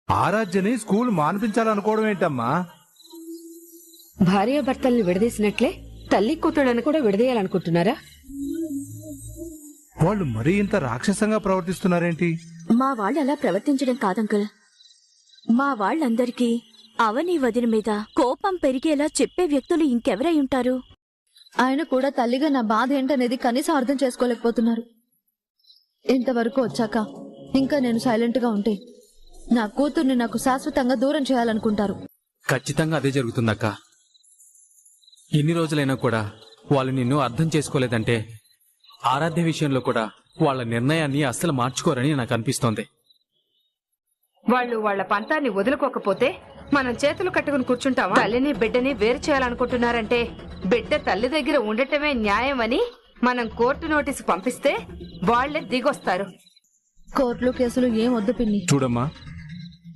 ఆరాధ్యని school మాన్పించాలనుకోవడం ఏంటమ్మా? భార్యాభర్తల్ని విడదీసినట్లే తల్లి కూతుళ్ళని కూడా విడదీయాలనుకుంటున్నారా? వాళ్ళు మరీ ఇంత రాక్షసంగా ప్రవర్తిస్తున్నారేంటి? మా వాళ్ళు అలా ప్రవర్తించడం కాదంకుల్. మా వాళ్ళందరికీ అవని వదిన మీద కోపం పెరిగేలా చెప్పే వ్యక్తులు ఇంకెవరై ఉంటారు? ఆయన కూడా తల్లిగా నా బాధ ఏంటనేది కనీసం అర్థం చేసుకోలేకపోతున్నారు. ఇంతవరకు వచ్చాక ఇంకా నేను సైలెంట్ గా ఉంటే నా కూతుర్ని నాకు శాశ్వతంగా దూరం చేయాలనుకుంటారు. ఖచ్చితంగా అదే జరుగుతుందక్క. ఎన్ని రోజులైనా కూడా వాళ్ళు నిన్ను అర్థం చేసుకోలేదంటే ఆరాధ్య విషయంలో కూడా వాళ్ళ నిర్ణయాన్ని అస్సలు మార్చుకోరని నాకు అనిపిస్తోంది. వాళ్ళు వాళ్ళ పంతాన్ని వదులుకోకపోతే మనం చేతులు కట్టుకుని కూర్చుంటామా? తల్లిని బిడ్డని వేరు చేయాలనుకుంటున్నారంటే బిడ్డ తల్లి దగ్గర ఉండటమే న్యాయమని మనం కోర్టు నోటీసు పంపిస్తే వాళ్లే దిగొస్తారు. కోర్టులు కేసులు ఏం వద్దు పిన్ని. చూడమ్మా,